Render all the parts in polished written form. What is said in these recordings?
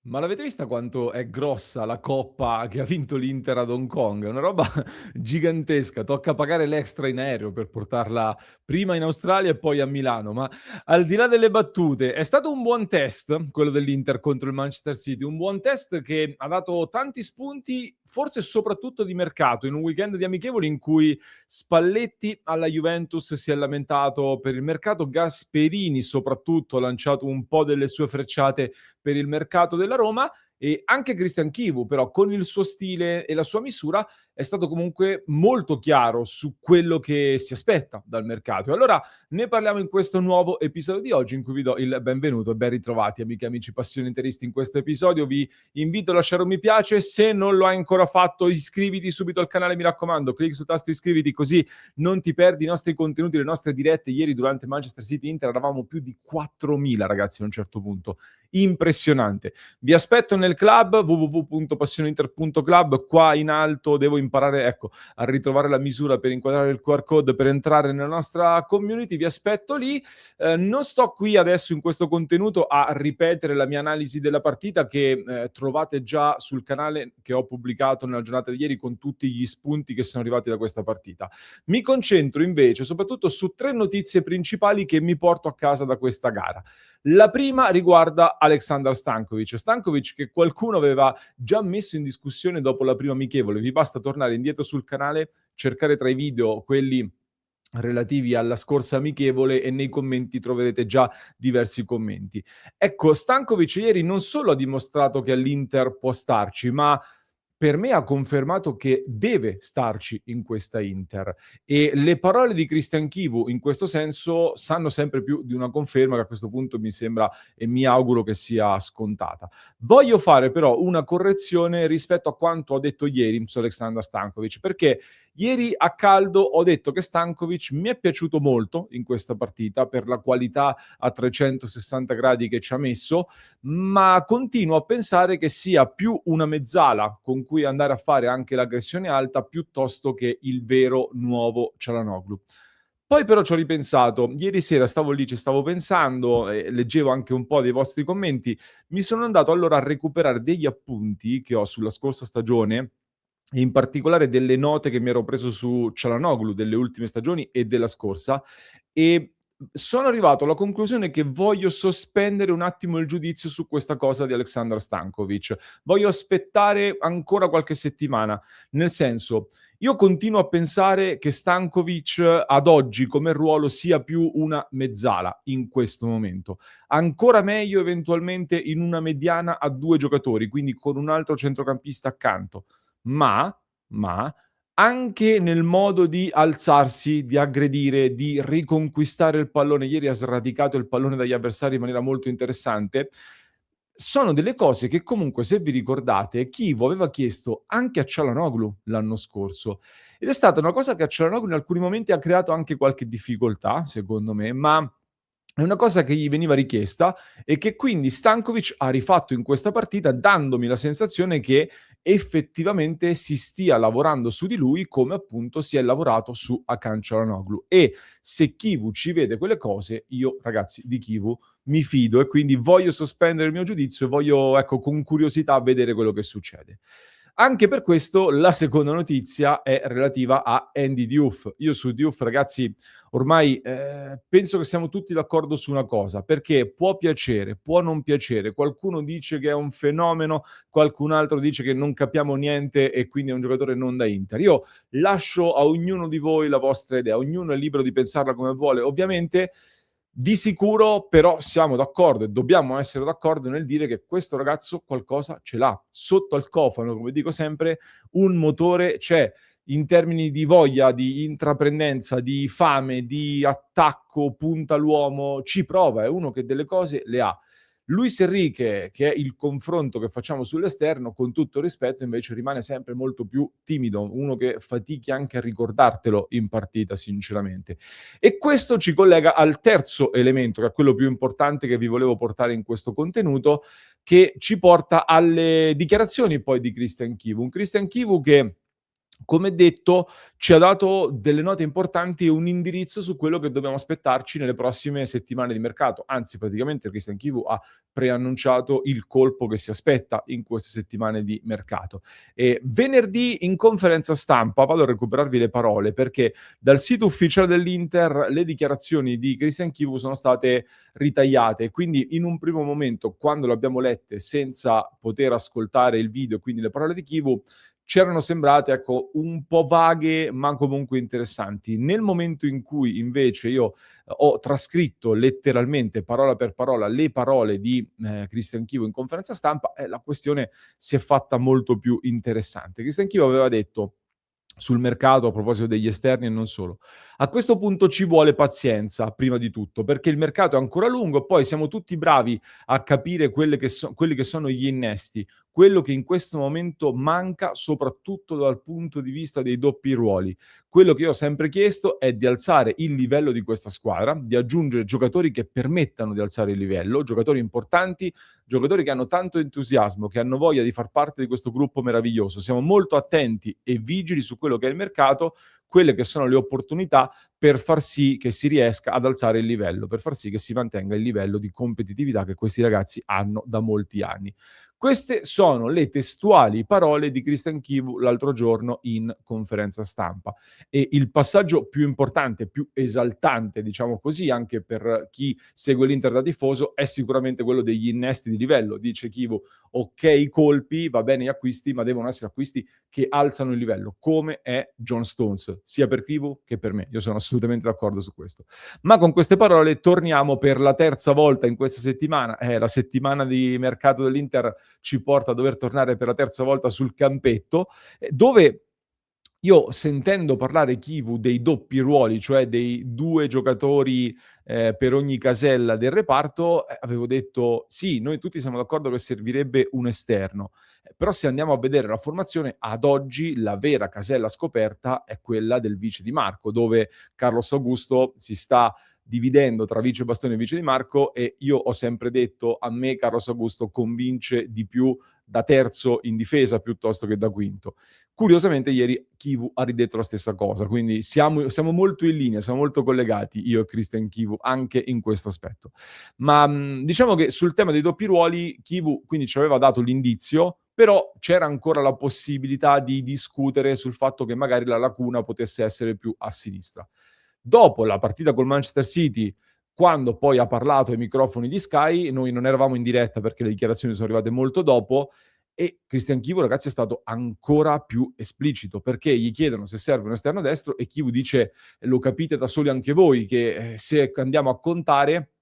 Ma l'avete vista quanto è grossa la coppa che ha vinto l'Inter ad Hong Kong? È una roba gigantesca, tocca pagare l'extra in aereo per portarla prima in Australia e poi a Milano. Ma al di là delle battute, è stato un buon test quello dell'Inter contro il Manchester City, un buon test che ha dato tanti spunti, forse soprattutto di mercato, in un weekend di amichevoli in cui Spalletti alla Juventus si è lamentato per il mercato, Gasperini soprattutto ha lanciato un po' delle sue frecciate per il mercato della Roma e anche Christian Chivu però con il suo stile e la sua misura è stato comunque molto chiaro su quello che si aspetta dal mercato. E allora ne parliamo in questo nuovo episodio di oggi in cui vi do il benvenuto e ben ritrovati amiche e amici passioni interisti. In questo episodio vi invito a lasciare un mi piace, se non lo hai ancora fatto iscriviti subito al canale, mi raccomando, clicca sul tasto iscriviti così non ti perdi i nostri contenuti, le nostre dirette. Ieri durante Manchester City Inter eravamo più di 4.000 ragazzi a un certo punto, impressionante. Vi aspetto nel club www.passioneinter.club, qua in alto devo imparare, ecco, a ritrovare la misura per inquadrare il QR code per entrare nella nostra community, vi aspetto lì. Non sto qui adesso in questo contenuto a ripetere la mia analisi della partita che trovate già sul canale che ho pubblicato nella giornata di ieri con tutti gli spunti che sono arrivati da questa partita. Mi concentro invece soprattutto su tre notizie principali che mi porto a casa da questa gara. La prima riguarda Aleksandar Stankovic. Stankovic che qualcuno aveva già messo in discussione dopo la prima amichevole. Vi basta tornare indietro sul canale, cercare tra i video quelli relativi alla scorsa amichevole e nei commenti troverete già diversi commenti. Ecco, Stankovic ieri non solo ha dimostrato che all'Inter può starci, ma per me ha confermato che deve starci in questa Inter e le parole di Christian Chivu in questo senso sanno sempre più di una conferma che a questo punto mi sembra e mi auguro che sia scontata. Voglio fare però una correzione rispetto a quanto ho detto ieri su Aleksandar Stankovic, perché ieri a caldo ho detto che Stankovic mi è piaciuto molto in questa partita per la qualità a 360 gradi che ci ha messo, ma continuo a pensare che sia più una mezzala con cui andare a fare anche l'aggressione alta piuttosto che il vero nuovo Çalhanoğlu. Poi però ci ho ripensato, ieri sera stavo lì, ci stavo pensando, leggevo anche un po' dei vostri commenti, mi sono andato allora a recuperare degli appunti che ho sulla scorsa stagione, in particolare delle note che mi ero preso su Çalhanoğlu delle ultime stagioni e della scorsa, e sono arrivato alla conclusione che voglio sospendere un attimo il giudizio su questa cosa di Aleksandar Stankovic. Voglio aspettare ancora qualche settimana, nel senso, io continuo a pensare che Stankovic ad oggi come ruolo sia più una mezzala in questo momento. Ancora meglio eventualmente in una mediana a 2 giocatori, quindi con un altro centrocampista accanto. Ma anche nel modo di alzarsi, di aggredire, di riconquistare il pallone. Ieri ha sradicato il pallone dagli avversari in maniera molto interessante. Sono delle cose che comunque, se vi ricordate, Chivo aveva chiesto anche a Çalhanoğlu l'anno scorso ed è stata una cosa che a Çalhanoğlu in alcuni momenti ha creato anche qualche difficoltà, secondo me, ma è una cosa che gli veniva richiesta e che quindi Stankovic ha rifatto in questa partita, dandomi la sensazione che effettivamente si stia lavorando su di lui come appunto si è lavorato su Hakan Çalhanoğlu. E se Chivu ci vede quelle cose, io ragazzi di Chivu mi fido e quindi voglio sospendere il mio giudizio e voglio, ecco, con curiosità vedere quello che succede. Anche per questo la seconda notizia è relativa a Andy Diouf. Io su Diouf, ragazzi, ormai penso che siamo tutti d'accordo su una cosa, perché può piacere, può non piacere, qualcuno dice che è un fenomeno, qualcun altro dice che non capiamo niente e quindi è un giocatore non da Inter. Io lascio a ognuno di voi la vostra idea, ognuno è libero di pensarla come vuole. Ovviamente di sicuro però siamo d'accordo e dobbiamo essere d'accordo nel dire che questo ragazzo qualcosa ce l'ha. Sotto al cofano, come dico sempre, un motore c'è in termini di voglia, di intraprendenza, di fame, di attacco, punta all'uomo, ci prova, è uno che delle cose le ha. Luis Enrique, che è il confronto che facciamo sull'esterno, con tutto il rispetto, invece rimane sempre molto più timido, uno che fatichi anche a ricordartelo in partita, sinceramente. E questo ci collega al terzo elemento, che è quello più importante che vi volevo portare in questo contenuto, che ci porta alle dichiarazioni poi di Christian Chivu. Un Christian Chivu che come detto, ci ha dato delle note importanti e un indirizzo su quello che dobbiamo aspettarci nelle prossime settimane di mercato. Anzi, praticamente Christian Chivu ha preannunciato il colpo che si aspetta in queste settimane di mercato. E venerdì in conferenza stampa, vado a recuperarvi le parole, perché dal sito ufficiale dell'Inter le dichiarazioni di Christian Chivu sono state ritagliate, quindi in un primo momento, quando le abbiamo lette senza poter ascoltare il video, quindi le parole di Chivu, c'erano sembrate, ecco, un po' vaghe, ma comunque interessanti. Nel momento in cui invece io ho trascritto letteralmente, parola per parola, le parole di Christian Chivu in conferenza stampa, la questione si è fatta molto più interessante. Christian Chivu aveva detto sul mercato, a proposito degli esterni e non solo: a questo punto ci vuole pazienza, prima di tutto, perché il mercato è ancora lungo, poi siamo tutti bravi a capire quelli che sono gli innesti. Quello che in questo momento manca, soprattutto dal punto di vista dei doppi ruoli. Quello che io ho sempre chiesto è di alzare il livello di questa squadra, di aggiungere giocatori che permettano di alzare il livello, giocatori importanti, giocatori che hanno tanto entusiasmo, che hanno voglia di far parte di questo gruppo meraviglioso. Siamo molto attenti e vigili su quello che è il mercato, quelle che sono le opportunità per far sì che si riesca ad alzare il livello, per far sì che si mantenga il livello di competitività che questi ragazzi hanno da molti anni. Queste sono le testuali parole di Christian Chivu l'altro giorno in conferenza stampa. E il passaggio più importante, più esaltante, diciamo così, anche per chi segue l'Inter da tifoso, è sicuramente quello degli innesti di livello. Dice Chivu: ok, colpi, va bene gli acquisti, ma devono essere acquisti che alzano il livello, come è John Stones, sia per Chivu che per me. Io sono assolutamente d'accordo su questo. Ma con queste parole torniamo per la terza volta in questa settimana. La settimana di mercato dell'Inter ci porta a dover tornare per la terza volta sul campetto, dove io, sentendo parlare Chivu dei doppi ruoli, cioè dei 2 giocatori, per ogni casella del reparto, avevo detto: "Sì, noi tutti siamo d'accordo che servirebbe un esterno". Però se andiamo a vedere la formazione, ad oggi la vera casella scoperta è quella del vice Di Marco, dove Carlos Augusto si sta dividendo tra vice Bastoni e vice Di Marco, e io ho sempre detto: a me Carlos Augusto convince di più da terzo in difesa piuttosto che da quinto. Curiosamente ieri Chivu ha ridetto la stessa cosa, quindi siamo molto in linea, siamo molto collegati io e Christian Chivu anche in questo aspetto. Ma, diciamo che sul tema dei doppi ruoli Chivu quindi ci aveva dato l'indizio, però c'era ancora la possibilità di discutere sul fatto che magari la lacuna potesse essere più a sinistra. Dopo la partita col Manchester City, quando poi ha parlato ai microfoni di Sky, noi non eravamo in diretta perché le dichiarazioni sono arrivate molto dopo, e Christian Chivu, ragazzi, è stato ancora più esplicito, perché gli chiedono se serve un esterno destro e Chivu dice: "Lo capite da soli anche voi che, se andiamo a contare,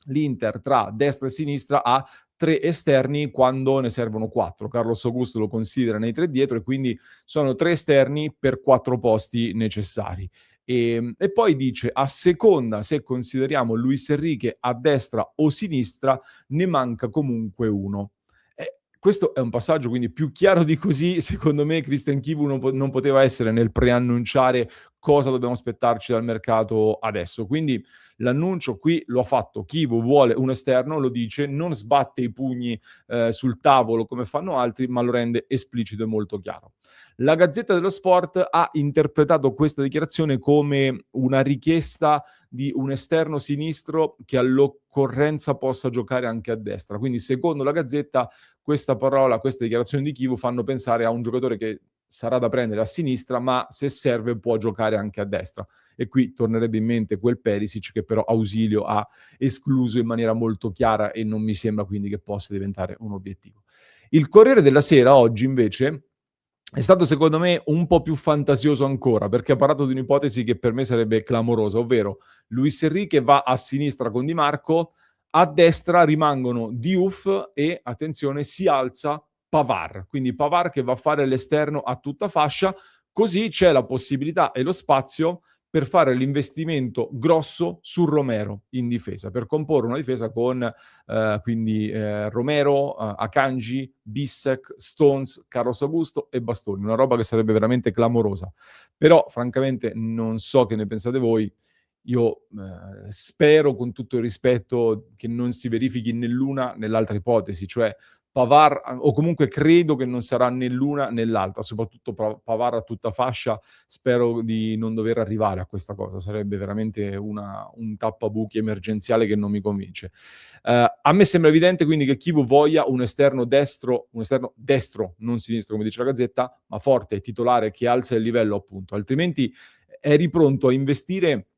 l'Inter tra destra e sinistra ha 3 esterni quando ne servono 4. Carlos Augusto lo considera nei 3 dietro e quindi sono 3 esterni per 4 posti necessari". E poi dice: "A seconda se consideriamo Luis Enrique a destra o sinistra, ne manca comunque uno". Questo è un passaggio quindi più chiaro di così, secondo me Christian Chivu non poteva essere nel preannunciare cosa dobbiamo aspettarci dal mercato adesso. Quindi l'annuncio qui lo ha fatto: Chivu vuole un esterno, lo dice, non sbatte i pugni sul tavolo come fanno altri, ma lo rende esplicito e molto chiaro. La Gazzetta dello Sport ha interpretato questa dichiarazione come una richiesta di un esterno sinistro che all'occorrenza possa giocare anche a destra. Quindi secondo la Gazzetta questa parola, queste dichiarazioni di Chivu fanno pensare a un giocatore che sarà da prendere a sinistra, ma se serve può giocare anche a destra. E qui tornerebbe in mente quel Perisic che però Ausilio ha escluso in maniera molto chiara e non mi sembra quindi che possa diventare un obiettivo. Il Corriere della Sera oggi invece è stato secondo me un po' più fantasioso ancora, perché ha parlato di un'ipotesi che per me sarebbe clamorosa, ovvero Luis Enrique va a sinistra con Di Marco, a destra rimangono Diouf e, attenzione, si alza Pavard. Quindi Pavard che va a fare l'esterno a tutta fascia, così c'è la possibilità e lo spazio per fare l'investimento grosso su Romero in difesa, per comporre una difesa con Romero, Akanji, Bissek, Stones, Carlos Augusto e Bastoni, una roba che sarebbe veramente clamorosa. Però francamente non so che ne pensate voi, io spero con tutto il rispetto che non si verifichi né l'una né l'altra ipotesi, cioè Pavard o comunque credo che non sarà né l'una né l'altra, soprattutto Pavard a tutta fascia, spero di non dover arrivare a questa cosa, sarebbe veramente un tappabuchi emergenziale che non mi convince. A me sembra evidente quindi che Chivu voglia un esterno destro, non sinistro come dice la Gazzetta, ma forte, titolare, che alza il livello appunto, altrimenti eri pronto a investire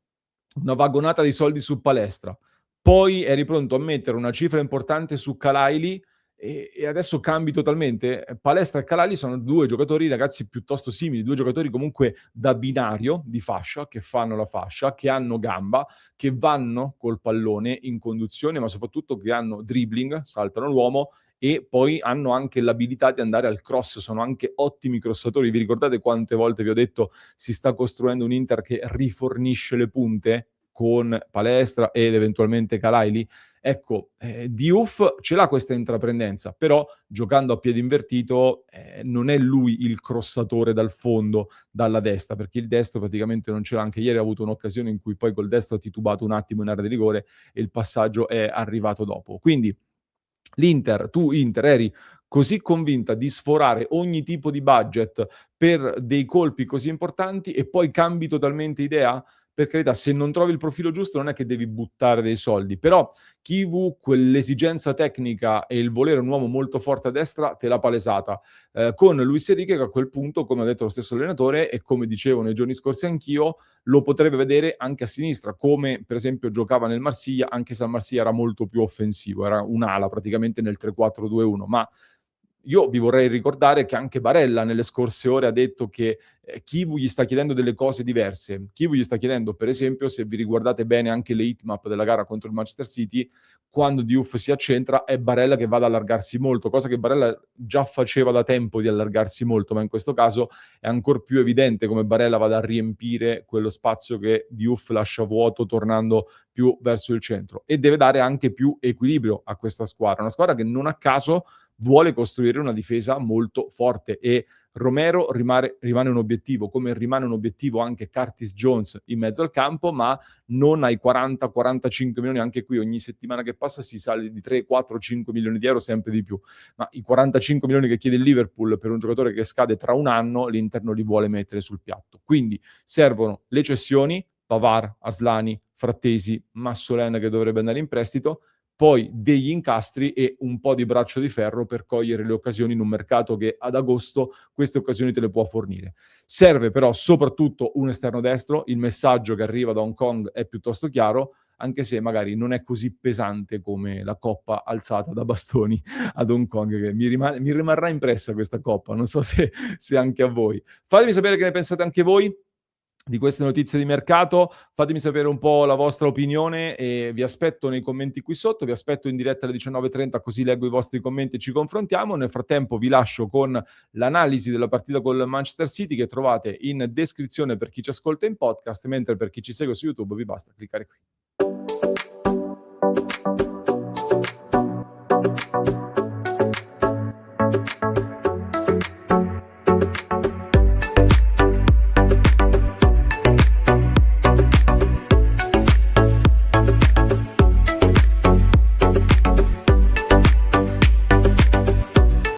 una vagonata di soldi su Palestra, poi eri pronto a mettere una cifra importante su Kalaili e adesso cambi totalmente. Palestra e Kalaili sono 2 giocatori, ragazzi, piuttosto simili, 2 giocatori comunque da binario di fascia, che fanno la fascia, che hanno gamba, che vanno col pallone in conduzione, ma soprattutto che hanno dribbling, saltano l'uomo e poi hanno anche l'abilità di andare al cross, sono anche ottimi crossatori. Vi ricordate quante volte vi ho detto si sta costruendo un Inter che rifornisce le punte con Palestra ed eventualmente Kalaili? Ecco, Diouf ce l'ha questa intraprendenza, però giocando a piede invertito non è lui il crossatore dal fondo, dalla destra, perché il destro praticamente non ce l'ha. Anche ieri ha avuto un'occasione in cui poi col destro ha titubato un attimo in area di rigore e il passaggio è arrivato dopo. Quindi tu Inter eri così convinta di sforare ogni tipo di budget per dei colpi così importanti e poi cambi totalmente idea? Per carità, se non trovi il profilo giusto non è che devi buttare dei soldi, però Chivu quell'esigenza tecnica e il volere un uomo molto forte a destra te l'ha palesata. Con Luis Enrique che a quel punto, come ha detto lo stesso allenatore e come dicevo nei giorni scorsi anch'io, lo potrebbe vedere anche a sinistra, come per esempio giocava nel Marsiglia, anche se al Marsiglia era molto più offensivo, era un'ala praticamente nel 3-4-2-1, ma io vi vorrei ricordare che anche Barella nelle scorse ore ha detto che Chivu gli sta chiedendo delle cose diverse. Chivu gli sta chiedendo, per esempio, se vi riguardate bene anche le heatmap della gara contro il Manchester City, quando Diouf si accentra è Barella che va ad allargarsi molto, cosa che Barella già faceva da tempo di allargarsi molto, ma in questo caso è ancora più evidente come Barella vada a riempire quello spazio che Diouf lascia vuoto tornando più verso il centro e deve dare anche più equilibrio a questa squadra, una squadra che non a caso vuole costruire una difesa molto forte e Romero rimane un obiettivo, come rimane un obiettivo anche Curtis Jones in mezzo al campo, ma non ai 40-45 milioni, anche qui ogni settimana che passa si sale di 3, 4, 5 milioni di euro, sempre di più, ma i 45 milioni che chiede il Liverpool per un giocatore che scade tra un anno, l'Inter non li vuole mettere sul piatto. Quindi servono le cessioni, Pavard, Aslani, Frattesi, Massolen che dovrebbe andare in prestito, poi degli incastri e un po' di braccio di ferro per cogliere le occasioni in un mercato che ad agosto queste occasioni te le può fornire. Serve però soprattutto un esterno destro, il messaggio che arriva da Hong Kong è piuttosto chiaro, anche se magari non è così pesante come la coppa alzata da bastoni ad Hong Kong, che mi rimarrà impressa questa coppa, non so se anche a voi. Fatemi sapere che ne pensate anche voi di queste notizie di mercato, fatemi sapere un po' la vostra opinione e vi aspetto nei commenti qui sotto, vi aspetto in diretta alle 19:30 così leggo i vostri commenti e ci confrontiamo. Nel frattempo vi lascio con l'analisi della partita col Manchester City che trovate in descrizione per chi ci ascolta in podcast, mentre per chi ci segue su YouTube vi basta cliccare qui.